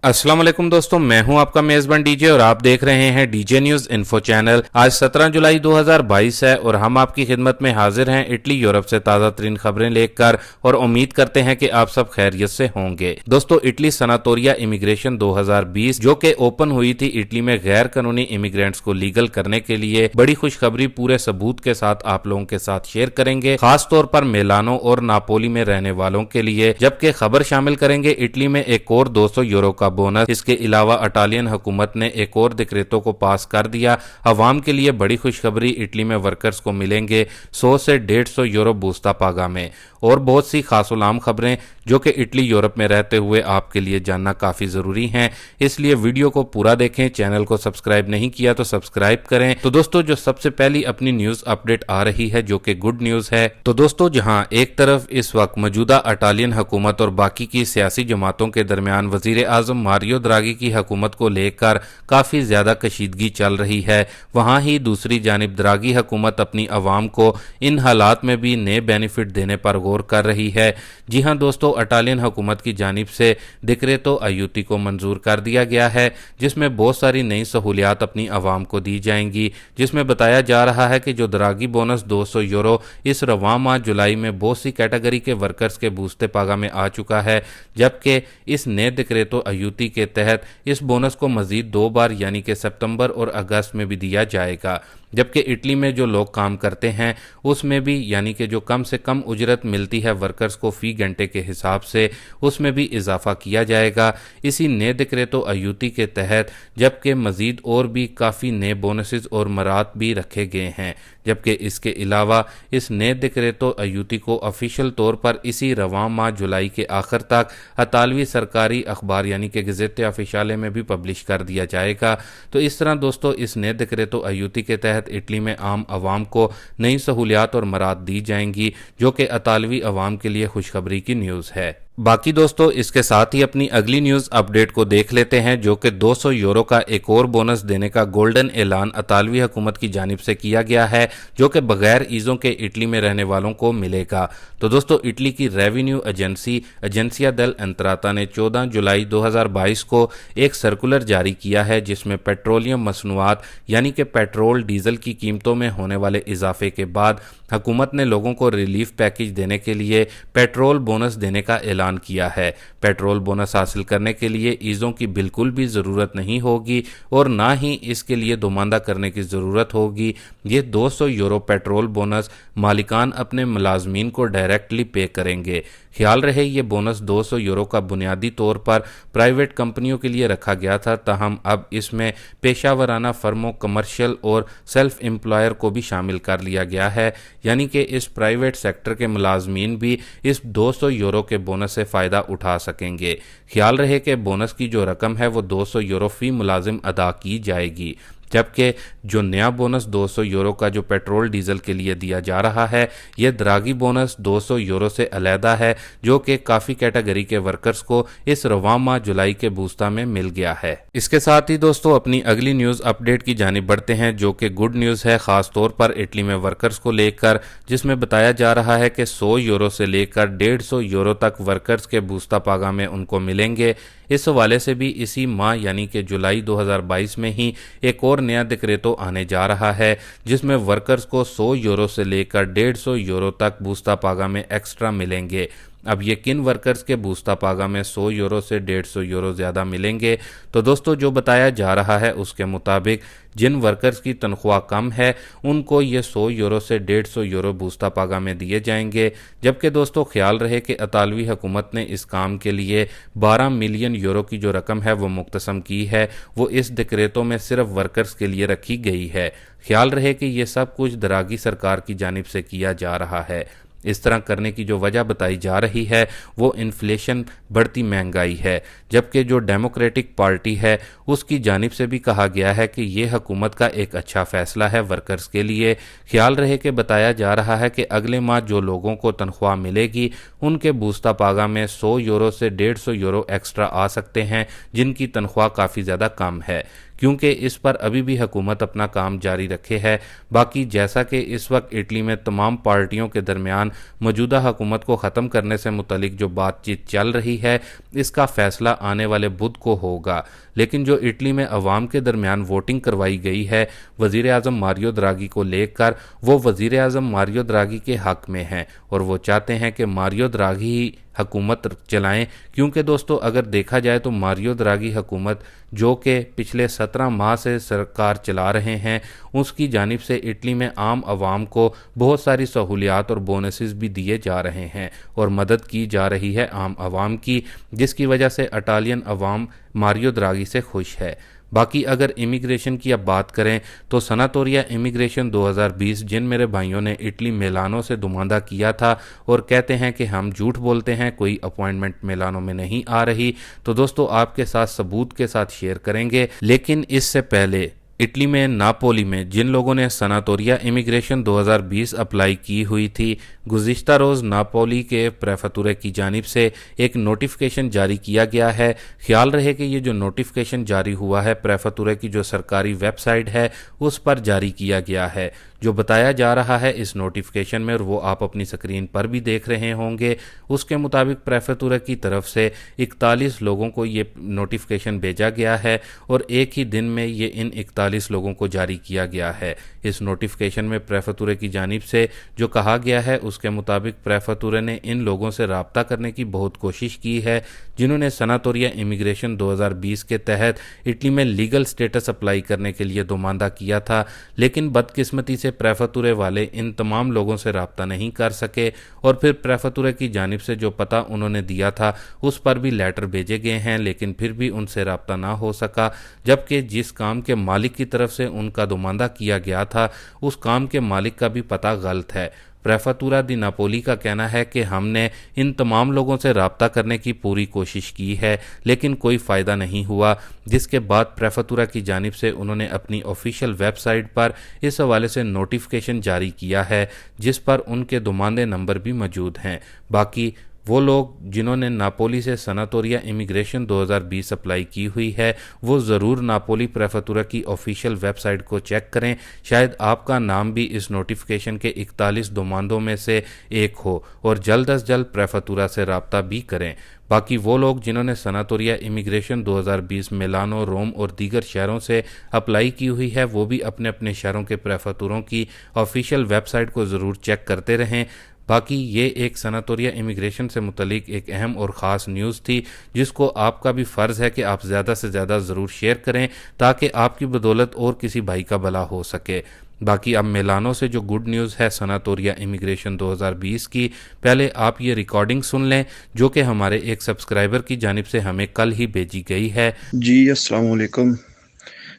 अस्सलाम वालेकुम दोस्तों, मैं हूं आपका मेजबान डीजे और आप देख रहे हैं डीजे न्यूज इन्फो चैनल। आज 17 जुलाई 2022 है और हम आपकी खिदमत में हाजिर हैं इटली यूरोप से ताज़ा तरीन खबरें लेकर और उम्मीद करते हैं कि आप सब खैरियत से होंगे। दोस्तों, इटली सनातोरिया इमिग्रेशन 2020 जो कि ओपन हुई थी इटली में गैर कानूनी इमिग्रेंट्स को लीगल करने के लिए, बड़ी खुशखबरी पूरे सबूत के साथ आप लोगों के साथ शेयर करेंगे, खास तौर पर मिलानो और नापोली में रहने वालों के लिए। जबकि खबर शामिल करेंगे इटली में एक और 200 यूरो का बोनस। इसके अलावा इटालियन हुकूमत ने एक और डिक्रेटो को पास कर दिया। अवाम के लिए बड़ी खुशखबरी, इटली में वर्कर्स को मिलेंगे 100 से 150 यूरो बूस्ता पागा में। और बहुत सी खासुलाम खबरें जो कि इटली यूरोप में रहते हुए आपके लिए जानना काफी जरूरी हैं, इसलिए वीडियो को पूरा देखें। चैनल को सब्सक्राइब नहीं किया तो सब्सक्राइब करें। तो दोस्तों, जो सबसे पहली अपनी न्यूज अपडेट आ रही है जो कि गुड न्यूज है। तो दोस्तों, जहां एक तरफ इस वक्त मौजूदा इटालियन हुकूमत और बाकी की सियासी जमातों के दरमियान वजीर आजम मारियो द्रागी की हुकूमत को लेकर काफी ज्यादा कशीदगी चल रही है, वहां ही दूसरी जानिब द्रागी हुकूमत अपनी अवाम को इन हालात में भी नए बेनिफिट देने पर गौर कर रही है। जी हां दोस्तों, इटालियन हुकूमत की जानिब से डिक्रेटो अयूती को मंजूर कर दिया गया है, जिसमें बहुत सारी नई सहूलियात अपनी अवाम को दी जाएंगी। जिसमें बताया जा रहा है कि जो द्रागी बोनस 200 यूरो इस रवां माह जुलाई में बहुत सी कैटेगरी के वर्कर्स के बूस्ते पागा में आ चुका है, जबकि इस नए डिक्रेटो अयूती के तहत इस बोनस को मजीद 2 बार यानी कि सितंबर और अगस्त में भी दिया जाएगा। जबकि इटली में जो लोग काम करते हैं उसमें भी यानी कि जो कम से कम उजरत मिलती है वर्कर्स को फी घंटे के हिसाब से, उसमें भी इजाफा किया जाएगा इसी नए डिक्रेटो अयूती के तहत। जबकि मजीद और भी काफ़ी नए बोनसेस और मरात भी रखे गए हैं। जबकि इसके अलावा इस नए डिक्रेटो अयूती को ऑफिशियल तौर पर इसी रवां माह जुलाई के आखिर तक इतालवी सरकारी अखबार यानी कि गज़ेटे ऑफिशियले में भी पब्लिश कर दिया जाएगा। तो इस तरह दोस्तों, इस नए डिक्रेटो अयूती के तहत इटली में आम आवाम को नई सहूलियात और मराद दी जाएंगी, जो कि इतालवी अवाम के लिए खुशखबरी की न्यूज़ है। बाकी दोस्तों, इसके साथ ही अपनी अगली न्यूज अपडेट को देख लेते हैं, जो कि 200 यूरो का एक और बोनस देने का गोल्डन ऐलान इतालवी हुकूमत की जानिब से किया गया है, जो कि बगैर ईजों के इटली में रहने वालों को मिलेगा। तो दोस्तों, इटली की रेवेन्यू एजेंसी एजेंसिया डेल एंत्राता ने 14 जुलाई 2022 को एक सर्कुलर जारी किया है, जिसमें पेट्रोलियम मसनूआत यानी कि पेट्रोल डीजल की कीमतों में होने वाले इजाफे के बाद हुकूमत ने लोगों को रिलीफ पैकेज देने के लिए पेट्रोल बोनस देने का ऐलान किया है। पेट्रोल बोनस हासिल करने के लिए ईजों की बिल्कुल भी ज़रूरत नहीं होगी और ना ही इसके लिए दुमानदा करने की ज़रूरत होगी। ये 200 यूरो पेट्रोल बोनस मालिकान अपने मुलाजमीन को डायरेक्टली पे करेंगे। ख्याल रहे, ये बोनस 200 यूरो का बुनियादी तौर पर प्राइवेट कंपनियों के लिए रखा गया था, ताहम अब इसमें पेशावराना फर्मों, कमर्शियल और सेल्फ एम्प्लॉयर को भी शामिल कर लिया गया है, यानी कि इस प्राइवेट सेक्टर के मुलाजमीन भी इस 200 यूरो के बोनस से फ़ायदा उठा सकेंगे। ख्याल रहे कि बोनस की जो रकम है वो 200 यूरो फी मुलाजिम अदा की जाएगी। जबकि जो नया बोनस 200 यूरो का जो पेट्रोल डीजल के लिए दिया जा रहा है, यह द्रागी बोनस 200 यूरो से अलहदा है, जो कि काफ़ी कैटेगरी के वर्कर्स को इस रवां माह जुलाई के बूस्ता में मिल गया है। इसके साथ ही दोस्तों, अपनी अगली न्यूज़ अपडेट की जानिब बढ़ते हैं, जो कि गुड न्यूज़ है, ख़ास तौर पर इटली में वर्कर्स को लेकर, जिसमें बताया जा रहा है कि 100 यूरो से लेकर 150 यूरो तक वर्कर्स के बूस्ता पागा में उनको मिलेंगे। इस हवाले से भी इसी माह यानी कि जुलाई 2022 में ही एक और नया डिक्रेटो आने जा रहा है, जिसमें वर्कर्स को 100 यूरो से लेकर 150 यूरो तक बूस्ता पागा में एक्स्ट्रा मिलेंगे। अब ये किन वर्कर्स के बूस्ता पागा में 100 यूरो से 150 यूरो ज़्यादा मिलेंगे? तो दोस्तों, जो बताया जा रहा है उसके मुताबिक जिन वर्कर्स की तनख्वाह कम है उनको ये 100 यूरो से 150 यूरो बूस्ता पागा में दिए जाएंगे। जबकि दोस्तों, ख्याल रहे कि इतालवी हुकूमत ने इस काम के लिए 12 मिलियन यूरो की जो रकम है वो मुख्तसम की है, वो इस डिक्रेटो में सिर्फ वर्कर्स के लिए रखी गई है। ख्याल रहे कि ये सब कुछ द्रागी सरकार की जानिब से किया जा रहा है। इस तरह करने की जो वजह बताई जा रही है वो इन्फ्लेशन, बढ़ती महंगाई है। जबकि जो डेमोक्रेटिक पार्टी है उसकी जानिब से भी कहा गया है कि ये हुकूमत का एक अच्छा फैसला है वर्कर्स के लिए। ख्याल रहे कि बताया जा रहा है कि अगले माह जो लोगों को तनख्वाह मिलेगी उनके बूस्ता पागा में 100 यूरो से 150 यूरो एक्स्ट्रा आ सकते हैं, जिनकी तनख्वाह काफ़ी ज़्यादा कम है। क्योंकि इस पर अभी भी हुकूमत अपना काम जारी रखे है। बाकी जैसा कि इस वक्त इटली में तमाम पार्टियों के दरमियान मौजूदा हुकूमत को ख़त्म करने से मुतलिक जो बातचीत चल रही है, इसका फैसला आने वाले बुध को होगा। लेकिन जो इटली में अवाम के दरमियान वोटिंग करवाई गई है वज़ीर आज़म मारियो द्रागी को लेकर, वो वज़ीर आज़म मारियो द्रागी के हक में है और वो चाहते हैं कि मारियो द्रागी ही हुकूमत चलाएं। क्योंकि दोस्तों अगर देखा जाए तो मारियो द्रागी हुकूमत जो कि पिछले 17 माह से सरकार चला रहे हैं, उसकी जानिब से इटली में आम आवाम को बहुत सारी सहूलियात और बोनसेस भी दिए जा रहे हैं और मदद की जा रही है आम आवाम की, जिसकी वजह से इटालियन अवाम मारियो द्रागी से खुश है। बाकी अगर इमिग्रेशन की अब बात करें तो सनातोरिया इमिग्रेशन 2020 जिन मेरे भाइयों ने इटली मिलानो से दुमांदा किया था और कहते हैं कि हम झूठ बोलते हैं, कोई अपॉइंटमेंट मिलानो में नहीं आ रही, तो दोस्तों आपके साथ सबूत के साथ शेयर करेंगे। लेकिन इससे पहले इटली में नापोली में जिन लोगों ने सनातोरिया इमिग्रेशन 2020 अप्लाई की हुई थी, गुज़िश्ता रोज़ नापोली के प्रेफेक्चर की जानिब से एक नोटिफिकेशन जारी किया गया है। ख्याल रहे कि ये जो नोटिफिकेशन जारी हुआ है प्रेफेक्चर की जो सरकारी वेबसाइट है उस पर जारी किया गया है। जो बताया जा रहा है इस नोटिफिकेशन में, और वो आप अपनी स्क्रीन पर भी देख रहे होंगे, उसके मुताबिक प्रेफेक्चर की तरफ से 41 लोगों को ये नोटिफिकेशन भेजा गया है और एक ही दिन में ये इन 41 लोगों को जारी किया गया है। इस नोटिफिकेशन में प्रेफेक्चर की जानिब से जो कहा गया है उसके मुताबिक प्रेफेक्चर ने इन लोगों से रब्ता करने की बहुत कोशिश की है जिन्होंने सनातोरिया इमिग्रेशन 2020 के तहत इटली में लीगल स्टेटस अप्लाई करने के लिए दुमांदा किया था, लेकिन बदकिस्मती से प्रेफेक्चर वाले इन तमाम लोगों से रब्ता नहीं कर सके और फिर प्रेफेक्चर की जानिब से जो पता उन्होंने दिया था उस पर भी लेटर भेजे गए हैं, लेकिन फिर भी उनसे रब्ता ना हो सका। जबकि जिस काम के मालिक की तरफ से उनका दुमांदा किया गया था उस काम के मालिक का भी पता गलत है। प्रेफेक्चर दी नापोली का कहना है कि हमने इन तमाम लोगों से रब्ता करने की पूरी कोशिश की है लेकिन कोई फ़ायदा नहीं हुआ, जिसके बाद प्रेफेक्चर की जानिब से उन्होंने अपनी ऑफिशियल वेबसाइट पर इस हवाले से नोटिफिकेशन जारी किया है जिस पर उनके दुमांदे नंबर भी मौजूद हैं। बाकी वो लोग जिन्होंने नापोली से सनातोरिया इमिग्रेशन 2020 अप्लाई की हुई है वो ज़रूर नापोली प्रेफेक्चर की ऑफिशियल वेबसाइट को चेक करें, शायद आपका नाम भी इस नोटिफिकेशन के 41 दुमांदों में से एक हो और जल्द अज जल्द प्रेफेक्चर से रब्ता भी करें। बाकी वो लोग जिन्होंने सनातोरिया इमिग्रेशन 2020 मिलानो, रोम और दीगर शहरों से अप्लाई की हुई है वो भी अपने अपने शहरों के प्रेफेक्चरों की ऑफिशियल वेबसाइट को ज़रूर चेक करते रहें। बाकी ये एक सनातोरिया इमिग्रेशन से मुतलिक एक अहम और ख़ास न्यूज़ थी जिसको आपका भी फ़र्ज़ है कि आप ज़्यादा से ज़्यादा ज़रूर शेयर करें ताकि आपकी बदौलत और किसी भाई का भला हो सके। बाकी अब मिलानो से जो गुड न्यूज़ है सनातोरिया इमिग्रेशन 2020 की, पहले आप ये रिकॉर्डिंग सुन लें जो कि हमारे एक सब्सक्राइबर की जानिब से हमें कल ही भेजी गई है। जी अस्सलाम वालेकुम।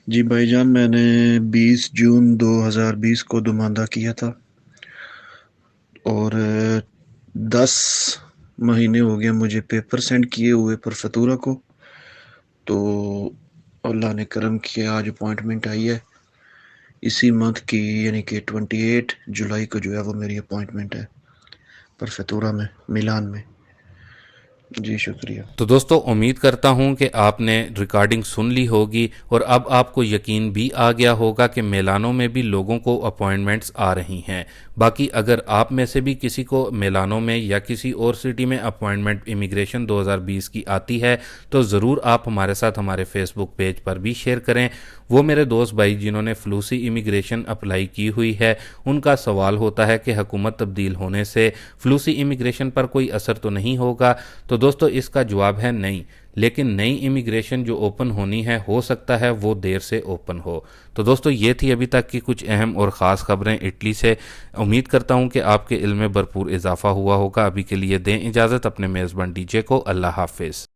जी भाईजान, मैंने 20 जून 2020 को दुमांदा किया था और 10 महीने हो गए मुझे पेपर सेंड किए हुए प्रेफेक्चर को। तो अल्लाह ने करम किया, आज अपॉइंटमेंट आई है इसी मंथ की, यानी कि 28 जुलाई को जो है वो मेरी अपॉइंटमेंट है प्रेफेक्चर में, मिलान में। जी शुक्रिया। तो दोस्तों उम्मीद करता हूं कि आपने रिकॉर्डिंग सुन ली होगी और अब आपको यकीन भी आ गया होगा कि मिलानो में भी लोगों को अपॉइंटमेंट्स आ रही हैं। बाकी अगर आप में से भी किसी को मिलानो में या किसी और सिटी में अपॉइंटमेंट इमिग्रेशन 2020 की आती है तो ज़रूर आप हमारे साथ हमारे फेसबुक पेज पर भी शेयर करें। वो मेरे दोस्त भाई जिन्होंने फ्लूसी इमिग्रेशन अप्लाई की हुई है उनका सवाल होता है कि हुकूमत तब्दील होने से फ्लूसी इमिग्रेशन पर कोई असर तो नहीं होगा। तो दोस्तों इसका जवाब है नहीं, लेकिन नई इमिग्रेशन जो ओपन होनी है हो सकता है वो देर से ओपन हो। तो दोस्तों ये थी अभी तक की कुछ अहम और ख़ास खबरें इटली से। उम्मीद करता हूँ कि आपके इल्म में भरपूर इजाफा हुआ होगा। अभी के लिए दें इजाज़त अपने मेज़बान डीजे को। अल्लाह हाफिज़।